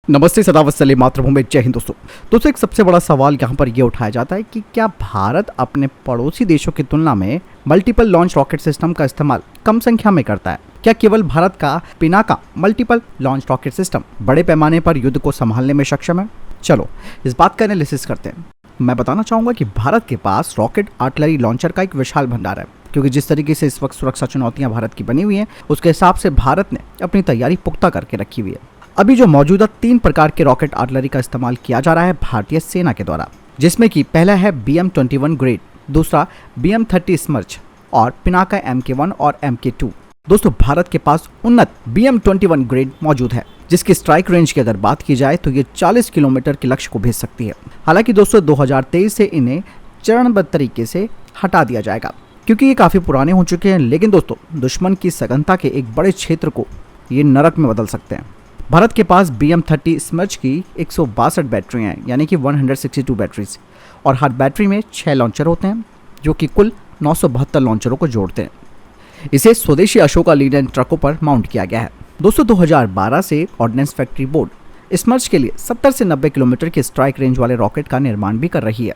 नमस्ते सदावत्सल्य मातृभूमि जय हिंद। दोस्तों एक सबसे बड़ा सवाल यहाँ पर यह उठाया जाता है कि क्या भारत अपने पड़ोसी देशों की तुलना में मल्टीपल लॉन्च रॉकेट सिस्टम का इस्तेमाल कम संख्या में करता है। क्या केवल भारत का Pinaka multiple launch rocket system बड़े पैमाने पर युद्ध को संभालने में सक्षम है? चलो इस बात का एनालिसिस करते हैं। मैं बताना चाहूँगा कि भारत के पास रॉकेट आर्टिलरी लॉन्चर का एक विशाल भंडार है, क्योंकि जिस तरीके से इस वक्त सुरक्षा चुनौतियाँ भारत की बनी हुई हैं उसके हिसाब से भारत ने अपनी तैयारी पुख्ता करके रखी हुई है। अभी जो मौजूदा 3 प्रकार के रॉकेट आर्टिलरी का इस्तेमाल किया जा रहा है भारतीय सेना के द्वारा, जिसमें कि पहला है BM-21 ग्रेड, दूसरा BM-30 स्मर्च और पिनाका MK1 और MK2। दोस्तों भारत के पास उन्नत BM-21 ग्रेड मौजूद है, जिसकी स्ट्राइक रेंज की अगर बात की जाए तो ये 40 किलोमीटर के लक्ष्य को भेज सकती है। हालांकि दोस्तों 2023 से इन्हें चरणबद्ध तरीके से हटा दिया जाएगा, क्योंकि ये काफ़ी पुराने हो चुके हैं। लेकिन दोस्तों दुश्मन की सघनता के एक बड़े क्षेत्र को ये नरक में बदल सकते हैं। भारत के पास BM-30 स्मर्च की 162 बैटरियाँ हैं, यानी कि 162 बैटरीज, और हर बैटरी में 6 लॉन्चर होते हैं, जो कि कुल 972 लॉन्चरों को जोड़ते हैं। इसे स्वदेशी अशोका लीलैंड ट्रकों पर माउंट किया गया है। दोस्तों 2012 से ऑर्डिनेंस फैक्ट्री बोर्ड स्मर्च के लिए 70 से 90 किलोमीटर की स्ट्राइक रेंज वाले रॉकेट का निर्माण भी कर रही है।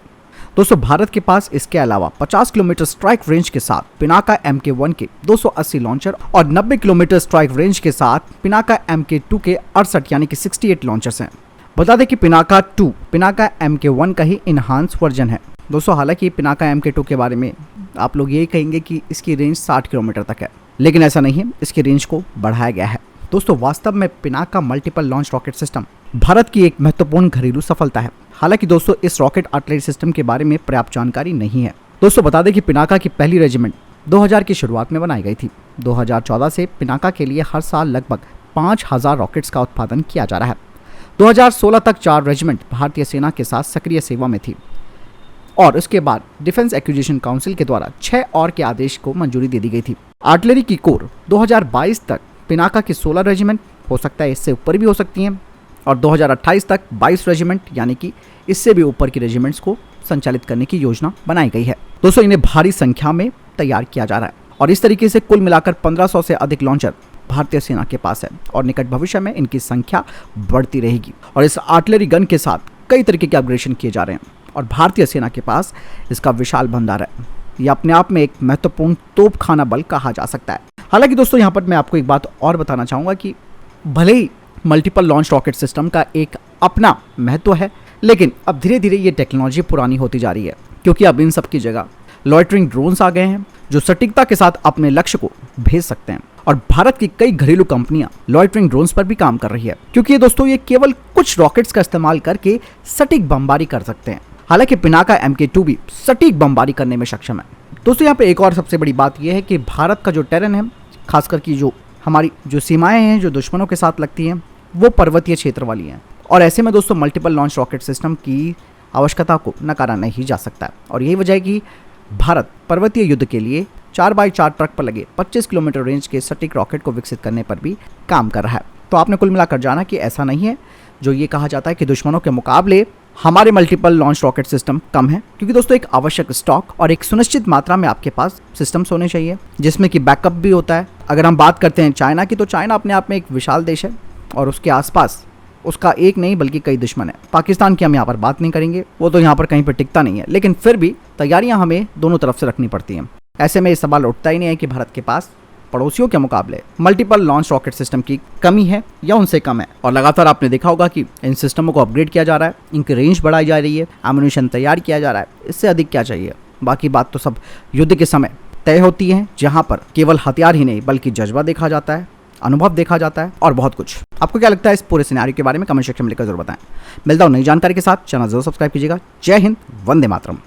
दोस्तों भारत के पास इसके अलावा 50 किलोमीटर स्ट्राइक रेंज के साथ पिनाका MK1 के 280 लॉन्चर और 90 किलोमीटर स्ट्राइक रेंज के साथ पिनाका MK2 के 68 यानी कि 68 लॉन्चर्स हैं। बता दें कि पिनाका 2 पिनाका MK1 का ही इनहांस वर्जन है। दोस्तों हालांकि पिनाका MK2 के बारे में आप लोग यही कहेंगे कि इसकी रेंज 60 किलोमीटर तक है, लेकिन ऐसा नहीं है, इसकी रेंज को बढ़ाया गया है। दोस्तों वास्तव में Pinaka multiple launch rocket system Bharat की एक महत्वपूर्ण घरेलू सफलता है। हालांकि दोस्तों इस रॉकेट आर्टिलरी सिस्टम के बारे में पर्याप्त जानकारी नहीं है। दोस्तों बता दें कि पिनाका की पहली रेजिमेंट 2000 की शुरुआत में बनाई गई थी। 2014 से पिनाका के लिए हर साल लगभग 5000 रॉकेट्स का उत्पादन किया जा रहा है। 2016 तक 4 रेजिमेंट भारतीय सेना के साथ सक्रिय सेवा में थी, और उसके बाद डिफेंस एक्विजिशन काउंसिल के द्वारा 6 और के आदेश को मंजूरी दे दी गई थी। आर्टिलरी की कोर 2022 तक पिनाका की 16 रेजिमेंट, हो सकता है इससे ऊपर भी हो सकती हैं, और 2028 तक 22 रेजिमेंट यानी कि इससे भी ऊपर की रेजिमेंट्स को संचालित करने की योजना बनाई गई है। दोस्तों इन्हें भारी संख्या में तैयार किया जा रहा है, और इस तरीके से कुल मिलाकर 1500 से अधिक लॉन्चर भारतीय सेना के पास है, और निकट भविष्य में इनकी संख्या बढ़ती रहेगी। और इस आर्टिलरी गन के साथ कई तरीके के अपग्रेडेशन किए जा रहे हैं, और भारतीय सेना के पास इसका विशाल भंडार है। यह अपने आप में एक महत्वपूर्ण तोपखाना बल कहा जा सकता है। हालांकि दोस्तों यहाँ पर मैं आपको एक बात और बताना चाहूँगा कि भले ही मल्टीपल लॉन्च रॉकेट सिस्टम का एक अपना महत्व है, लेकिन अब धीरे धीरे ये टेक्नोलॉजी पुरानी होती जा रही है, क्योंकि अब इन सब की जगह लॉइटरिंग ड्रोन्स आ गए हैं, जो सटीकता के साथ अपने लक्ष्य को भेज सकते हैं। और भारत की कई घरेलू कंपनियां लॉइटरिंग ड्रोन्स पर भी काम कर रही है, क्योंकि दोस्तों ये केवल कुछ रॉकेट्स का इस्तेमाल करके सटीक बमबारी कर सकते हैं। हालांकि पिनाका MK2 भी सटीक बमबारी करने में सक्षम है। दोस्तों यहाँ पे एक और सबसे बड़ी बात यह है कि भारत का जो टेरेन है, खासकर की जो हमारी जो सीमाएं हैं जो दुश्मनों के साथ लगती हैं, वो पर्वतीय क्षेत्र वाली हैं, और ऐसे में दोस्तों मल्टीपल लॉन्च रॉकेट सिस्टम की आवश्यकता को नकारा नहीं जा सकता है। और यही वजह है कि भारत पर्वतीय युद्ध के लिए 4x4 ट्रक पर लगे 25 किलोमीटर रेंज के सटीक रॉकेट को विकसित करने पर भी काम कर रहा है। तो आपने कुल मिलाकर जाना कि ऐसा नहीं है जो ये कहा जाता है कि दुश्मनों के मुकाबले हमारे मल्टीपल लॉन्च रॉकेट सिस्टम कम है, क्योंकि दोस्तों एक आवश्यक स्टॉक और एक सुनिश्चित मात्रा में आपके पास सिस्टम्स होने चाहिए, जिसमें कि बैकअप भी होता है। अगर हम बात करते हैं चाइना की, तो चाइना अपने आप में एक विशाल देश है, और उसके आसपास उसका एक नहीं बल्कि कई दुश्मन है। पाकिस्तान की हम यहाँ पर बात नहीं करेंगे, वो तो यहाँ पर कहीं पर टिकता नहीं है, लेकिन फिर भी तैयारियाँ हमें दोनों तरफ से रखनी पड़ती हैं। ऐसे में ये सवाल उठता ही नहीं है कि भारत के पास पड़ोसियों के मुकाबले मल्टीपल लॉन्च रॉकेट सिस्टम की कमी है या उनसे कम है। और लगातार आपने देखा होगा कि इन सिस्टमों को अपग्रेड किया जा रहा है, इनकी रेंज बढ़ाई जा रही है, एमुनिशन तैयार किया जा रहा है। इससे अधिक क्या चाहिए? बाकी बात तो सब युद्ध के समय तय होती है, जहाँ पर केवल हथियार ही नहीं बल्कि जज्बा देखा जाता है, अनुभव देखा जाता है, और बहुत कुछ। आपको क्या लगता है इस पूरे सिनेरियो के बारे में? कमेंट सेक्शन में लिखकर जरूर बताएं। मिलता हूं नई जानकारी के साथ। चैनल जरूर सब्सक्राइब कीजिएगा। जय हिंद, वंदे मातरम।